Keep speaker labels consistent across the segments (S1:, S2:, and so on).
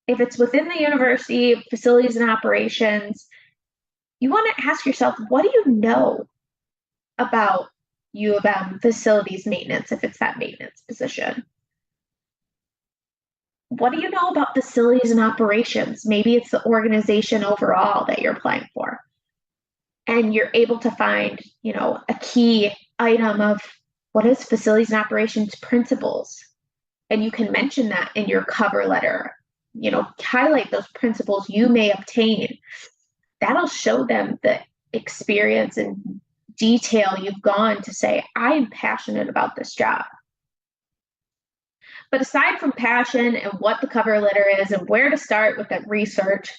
S1: If it's within the university, facilities and operations, you want to ask yourself, what do you know about U of M facilities maintenance if it's that maintenance position? What do you know about facilities and operations? Maybe it's the organization overall that you're applying for. And you're able to find, a key item of what is facilities and operations principles. And you can mention that in your cover letter, highlight those principles you may obtain. That'll show them the experience and detail you've gone to say, I'm passionate about this job. But aside from passion and what the cover letter is and where to start with that research,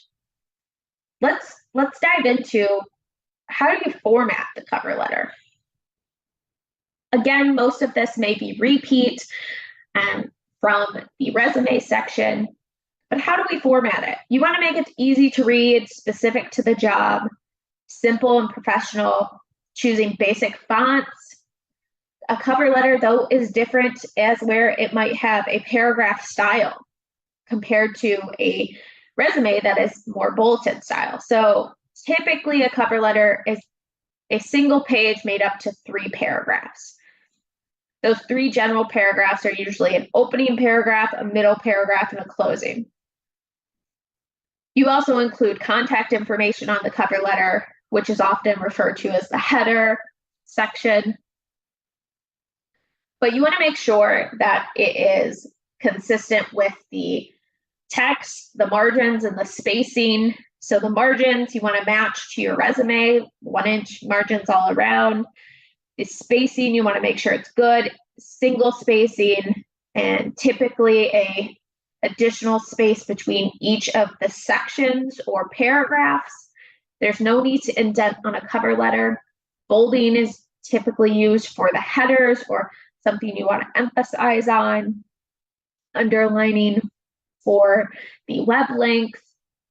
S1: let's dive into how do you format the cover letter. Again, most of this may be repeat from the resume section, but how do we format it? You want to make it easy to read, specific to the job, simple and professional, choosing basic fonts. A cover letter, though, is different as where it might have a paragraph style compared to a resume that is more bulleted style. So typically a cover letter is a single page made up to 3 paragraphs. Those 3 general paragraphs are usually an opening paragraph, a middle paragraph, and a closing. You also include contact information on the cover letter, which is often referred to as the header section. But you want to make sure that it is consistent with the text, the margins, and the spacing. So the margins you want to match to your resume, 1-inch margins all around. The spacing, you want to make sure it's good, single spacing, and typically a additional space between each of the sections or paragraphs. There's no need to indent on a cover letter. Bolding is typically used for the headers or something you want to emphasize on. Underlining for the web length,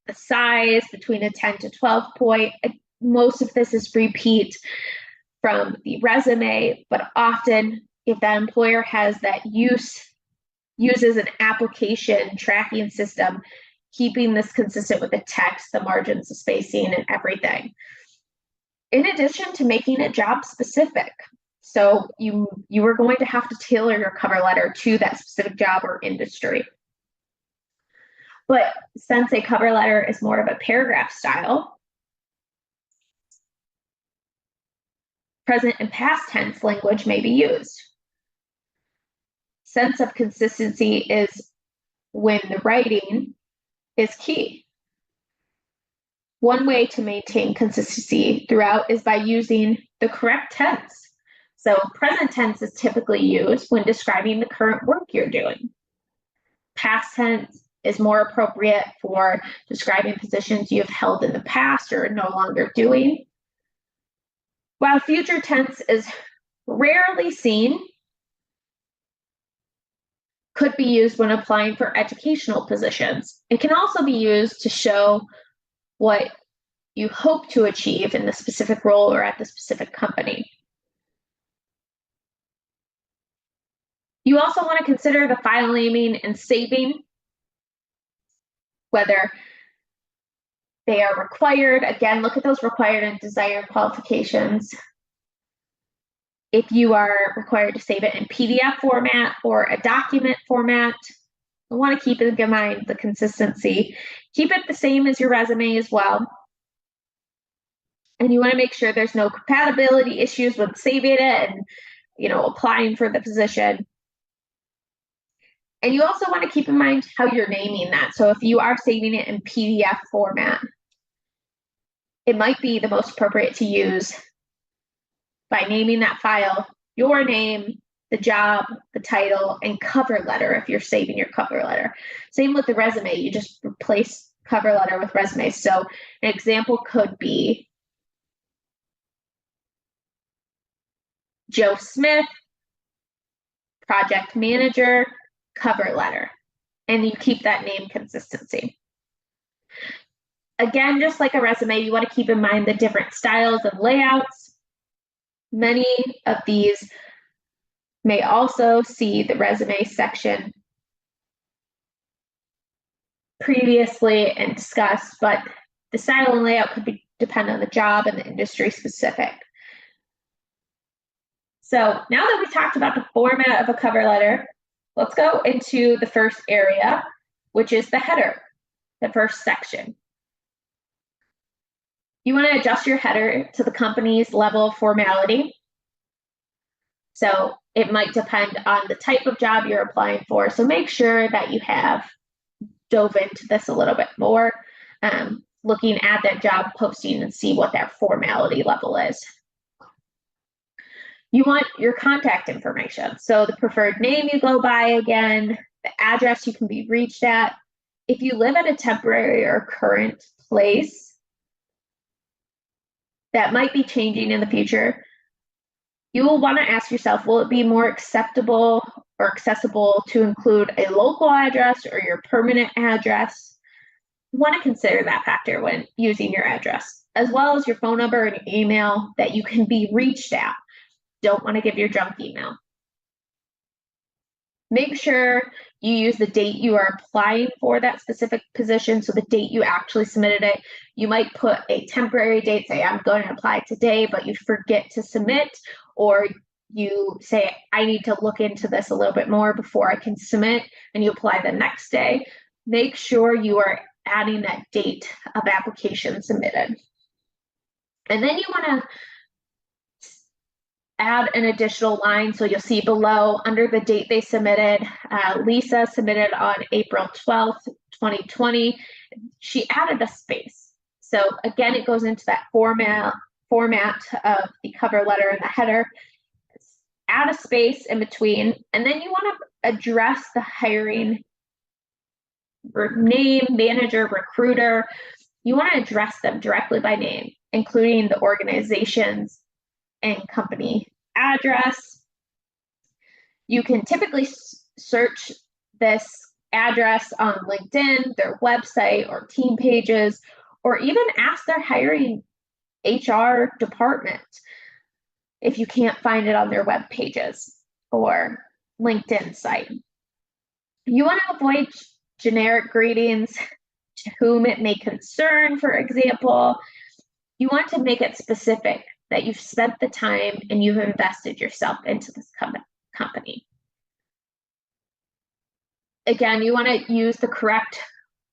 S1: the size between a 10 to 12 point. Most of this is repeat from the resume, but often if that employer has that uses an application tracking system, keeping this consistent with the text, the margins, the spacing, and everything. In addition to making it job specific. So you are going to have to tailor your cover letter to that specific job or industry. But since a cover letter is more of a paragraph style, present and past tense language may be used. Sense of consistency is when the writing is key. One way to maintain consistency throughout is by using the correct tense. So present tense is typically used when describing the current work you're doing. Past tense is more appropriate for describing positions you have held in the past or are no longer doing. While future tense is rarely seen, could be used when applying for educational positions. It can also be used to show what you hope to achieve in the specific role or at the specific company. You also want to consider the file naming and saving, whether they are required. Again, look at those required and desired qualifications. If you are required to save it in PDF format or a document format, you want to keep in mind the consistency. Keep it the same as your resume as well. And you want to make sure there's no compatibility issues with saving it and applying for the position. And you also want to keep in mind how you're naming that. So if you are saving it in PDF format, it might be the most appropriate to use by naming that file your name, the job, the title, and cover letter if you're saving your cover letter. Same with the resume, you just replace cover letter with resume. So an example could be Joe Smith, project manager, cover letter, and you keep that name consistency. Again, just like a resume, you want to keep in mind the different styles and layouts. Many of these may also see the resume section previously and discussed, but the style and layout could depend on the job and the industry specific. So now that we've talked about the format of a cover letter, let's go into the first area, which is the header, the first section. You want to adjust your header to the company's level of formality. So it might depend on the type of job you're applying for. So make sure that you have dove into this a little bit more, looking at that job posting and see what that formality level is. You want your contact information. So the preferred name you go by again, the address you can be reached at. If you live at a temporary or current place that might be changing in the future, you will want to ask yourself, will it be more acceptable or accessible to include a local address or your permanent address? You want to consider that factor when using your address, as well as your phone number and your email that you can be reached at. Don't want to give your junk email. Make sure you use the date you are applying for that specific position, so the date you actually submitted it. You might put a temporary date, say I'm going to apply today, but you forget to submit, or you say I need to look into this a little bit more before I can submit, and you apply the next day. Make sure you are adding that date of application submitted. And then you want to add an additional line. So you'll see below under the date they submitted, Lisa submitted on April 12th, 2020. She added a space. So again, it goes into that format of the cover letter and the header. Add a space in between, and then you want to address the hiring name, manager, recruiter. You want to address them directly by name, including the organization's and company address. You can typically search this address on LinkedIn, their website, or team pages, or even ask their hiring HR department if you can't find it on their web pages or LinkedIn site. You want to avoid generic greetings to whom it may concern, for example. You want to make it specific that you've spent the time and you've invested yourself into this company. Again, you want to use the correct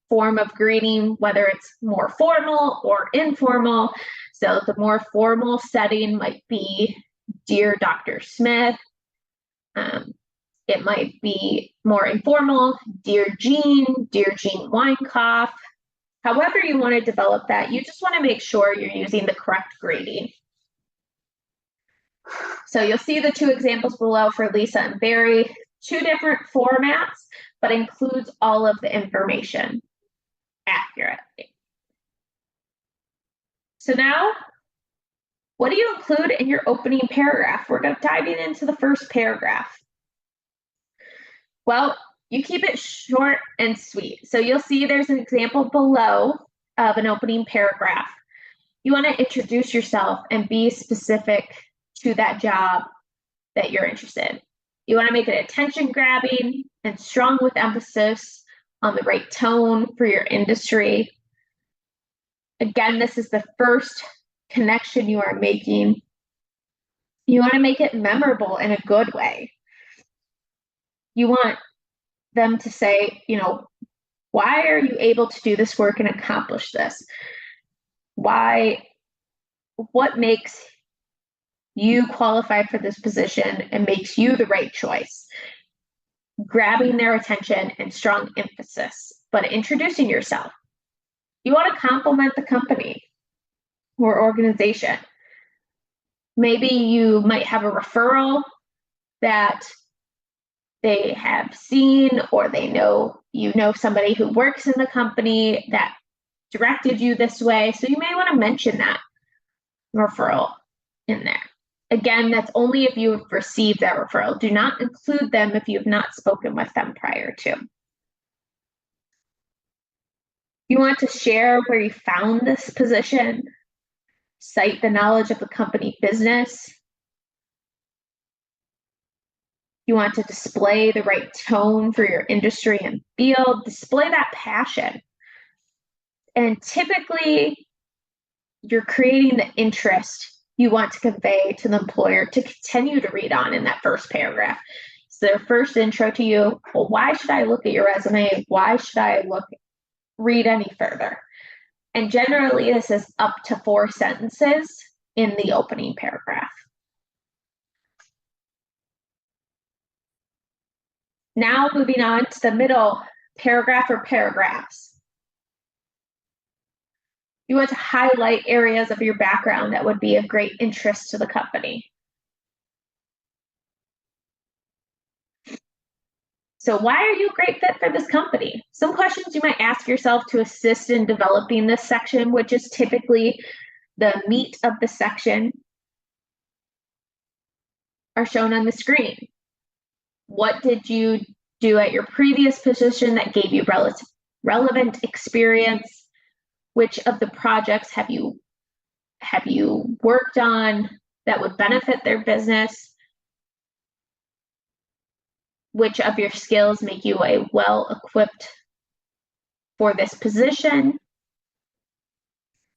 S1: form of greeting, whether it's more formal or informal. So the more formal setting might be, Dear Dr. Smith. It might be more informal, Dear Jean Weinkauf. However you want to develop that, you just want to make sure you're using the correct grading. So you'll see the two examples below for Lisa and Barry, two different formats, but includes all of the information accurately. So now, what do you include in your opening paragraph? We're diving into the first paragraph. Well, you keep it short and sweet. So you'll see there's an example below of an opening paragraph. You want to introduce yourself and be specific to that job that you're interested in. You want to make it attention-grabbing and strong with emphasis on the right tone for your industry. Again, this is the first connection you are making. You want to make it memorable in a good way. You want them to say, why are you able to do this work and accomplish this? What makes you qualify for this position and makes you the right choice? Grabbing their attention and strong emphasis, but introducing yourself. You want to compliment the company or organization. Maybe you might have a referral that they have seen, or they know somebody who works in the company that directed you this way. So you may want to mention that referral in there. Again, that's only if you have received that referral. Do not include them if you have not spoken with them prior to. You want to share where you found this position, cite the knowledge of the company business. You want to display the right tone for your industry and field, display that passion. And typically, you're creating the interest you want to convey to the employer to continue to read on in that first paragraph. So their first intro to you, well, why should I look at your resume? Why should I read any further? And generally, this is up to 4 sentences in the opening paragraph. Now moving on to the middle paragraph or paragraphs. You want to highlight areas of your background that would be of great interest to the company. So why are you a great fit for this company? Some questions you might ask yourself to assist in developing this section, which is typically the meat of the section, are shown on the screen. What did you do at your previous position that gave you relevant experience? Which of the projects have you worked on that would benefit their business? Which of your skills make you a well-equipped for this position?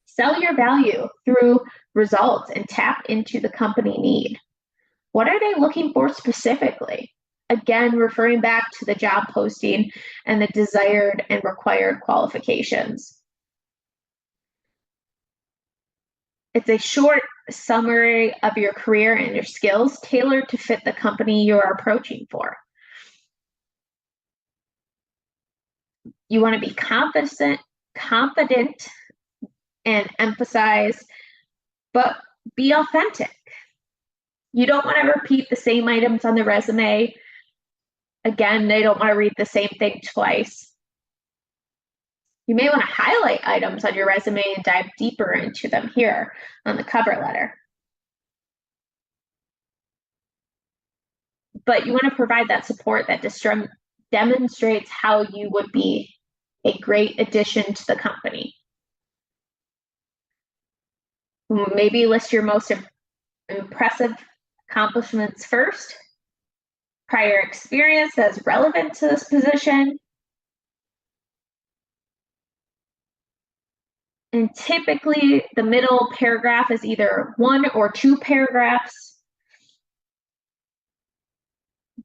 S1: Sell your value through results and tap into the company need. What are they looking for specifically? Again, referring back to the job posting and the desired and required qualifications. It's a short summary of your career and your skills tailored to fit the company you are approaching for. You want to be confident and emphasize, but be authentic. You don't want to repeat the same items on the resume. Again, they don't want to read the same thing twice. You may want to highlight items on your resume and dive deeper into them here on the cover letter. But you want to provide that support that demonstrates how you would be a great addition to the company. Maybe list your most impressive accomplishments first, prior experience that's relevant to this position, and typically the middle paragraph is either 1 or 2 paragraphs,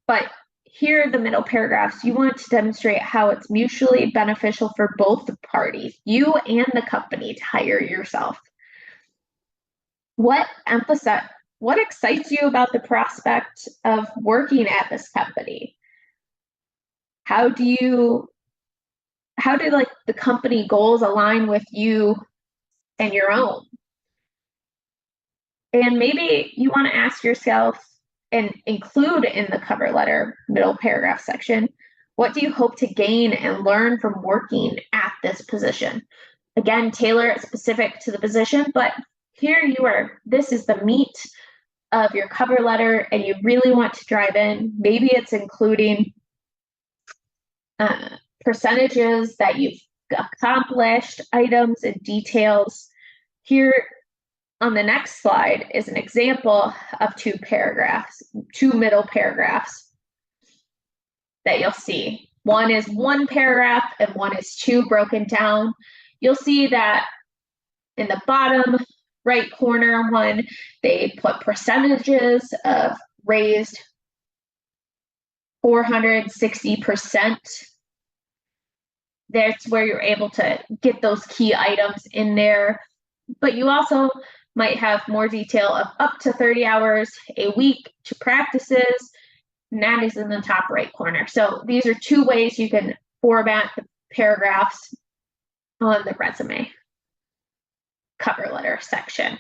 S1: but here the middle paragraphs, you want to demonstrate how it's mutually beneficial for both the parties, you and the company, to hire yourself. What excites you about the prospect of working at this company? How do like the company goals align with you and your own? And maybe you want to ask yourself and include in the cover letter middle paragraph section, what do you hope to gain and learn from working at this position? Again, tailor it specific to the position, but here this is the meat of your cover letter and you really want to drive in. Maybe it's including percentages that you've accomplished, items and details. Here on the next slide is an example of 2 middle paragraphs that you'll see. One is 1 paragraph and one is 2 broken down. You'll see that in the bottom right corner one, they put percentages of raised 460%. That's where you're able to get those key items in there. But you also might have more detail of up to 30 hours a week to practices, and that is in the top right corner. So these are 2 ways you can format the paragraphs on the resume cover letter section.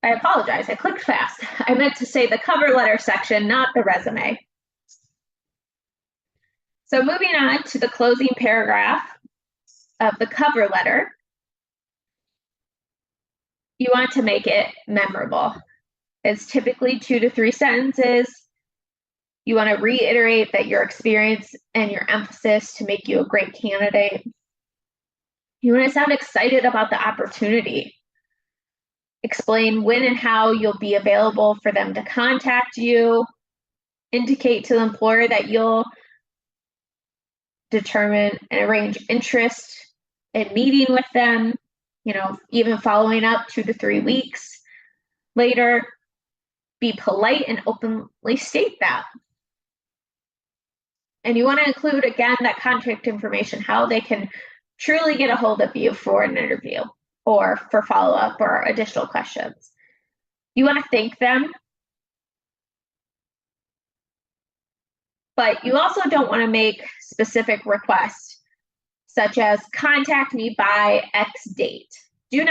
S1: I apologize, I clicked fast. I meant to say the cover letter section, not the resume. So moving on to the closing paragraph of the cover letter, you want to make it memorable. It's typically 2 to 3 sentences. You want to reiterate that your experience and your emphasis to make you a great candidate. You want to sound excited about the opportunity. Explain when and how you'll be available for them to contact you. Indicate to the employer that you'll determine and arrange interest in meeting with them, even following up 2 to 3 weeks later. Be polite and openly state that. And you want to include, again, that contact information, how they can truly get a hold of you for an interview or for follow-up or additional questions. You want to thank them, but you also don't want to make specific requests, such as contact me by X date. You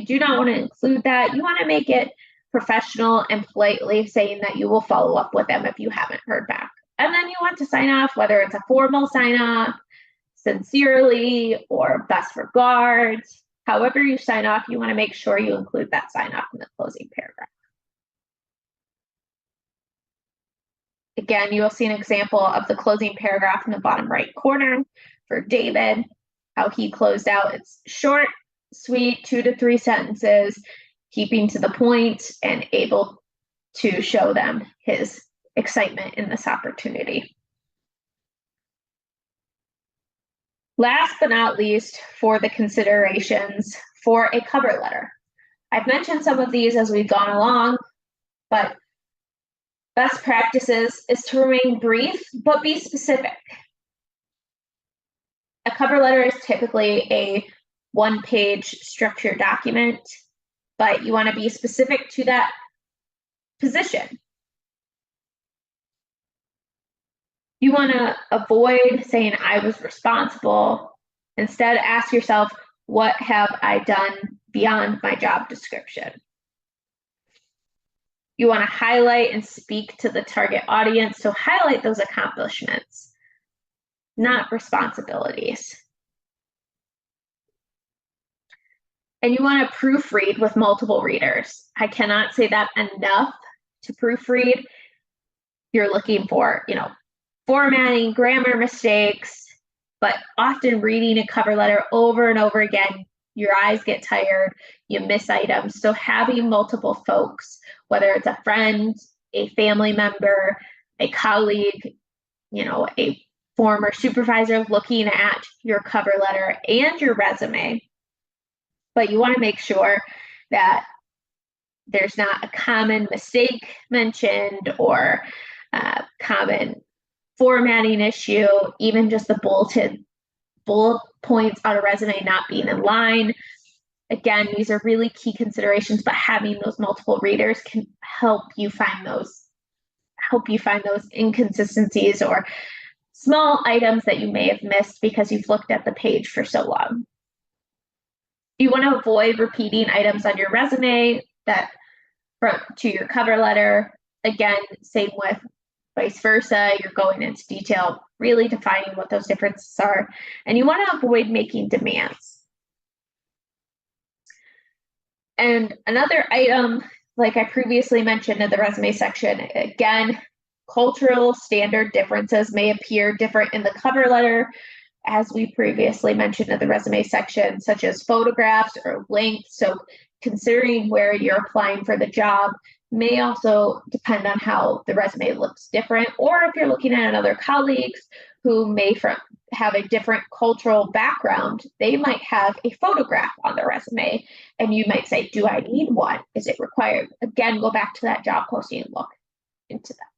S1: do not want to include that. You want to make it professional and politely saying that you will follow up with them if you haven't heard back. And then you want to sign off, whether it's a formal sign off, sincerely, or best regards. However you sign off, you want to make sure you include that sign off in the closing paragraph. Again, you will see an example of the closing paragraph in the bottom right corner for David, how he closed out. It's short, sweet, 2 to 3 sentences, keeping to the point and able to show them his excitement in this opportunity. Last but not least, for the considerations for a cover letter. I've mentioned some of these as we've gone along, but best practices is to remain brief, but be specific. A cover letter is typically a 1-page structured document, but you want to be specific to that position. You want to avoid saying I was responsible. Instead, ask yourself, what have I done beyond my job description? You want to highlight and speak to the target audience, so highlight those accomplishments, not responsibilities. And you want to proofread with multiple readers. I cannot say that enough. To proofread, you're looking for, formatting, grammar mistakes, but often reading a cover letter over and over again, your eyes get tired, you miss items. So having multiple folks, whether it's a friend, a family member, a colleague, a former supervisor looking at your cover letter and your resume, but you want to make sure that there's not a common mistake mentioned or a common formatting issue, even just the bullet points on a resume not being in line. Again, these are really key considerations, but having those multiple readers can help you find those inconsistencies or small items that you may have missed because you've looked at the page for so long. You want to avoid repeating items on your resume to your cover letter. Again, same with vice versa. You're going into detail, really defining what those differences are. And you want to avoid making demands. And another item, like I previously mentioned in the resume section, again, cultural standard differences may appear different in the cover letter, as we previously mentioned in the resume section, such as photographs or length. So considering where you're applying for the job may also depend on how the resume looks different, or if you're looking at other colleagues who may have a different cultural background, they might have a photograph on their resume, and you might say, do I need one? Is it required? Again, go back to that job posting and look into that.